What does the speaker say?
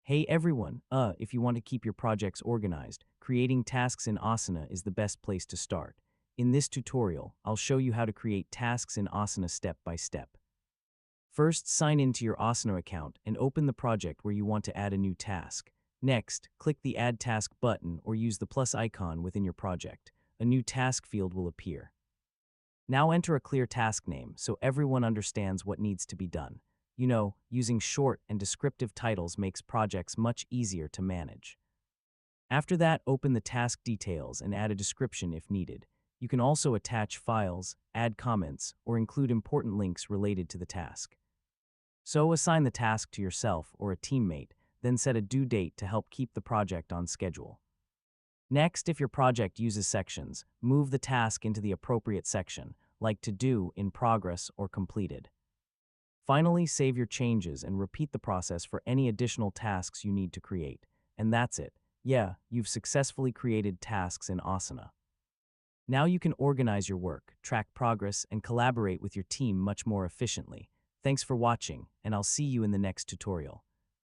Hey everyone, if you want to keep your projects organized, creating tasks in Asana is the best place to start. In this tutorial, I'll show you how to create tasks in Asana step by step. First, sign into your Asana account and open the project where you want to add a new task. Next, click the Add Task button or use the plus icon within your project. A new task field will appear. Now enter a clear task name so everyone understands what needs to be done. You know, using short and descriptive titles makes projects much easier to manage. After that, open the task details and add a description if needed. You can also attach files, add comments, or include important links related to the task. So assign the task to yourself or a teammate, then set a due date to help keep the project on schedule. Next, if your project uses sections, move the task into the appropriate section, like To Do, In Progress, or Completed. Finally, save your changes and repeat the process for any additional tasks you need to create. And that's it. Yeah, you've successfully created tasks in Asana. Now you can organize your work, track progress, and collaborate with your team much more efficiently. Thanks for watching, and I'll see you in the next tutorial.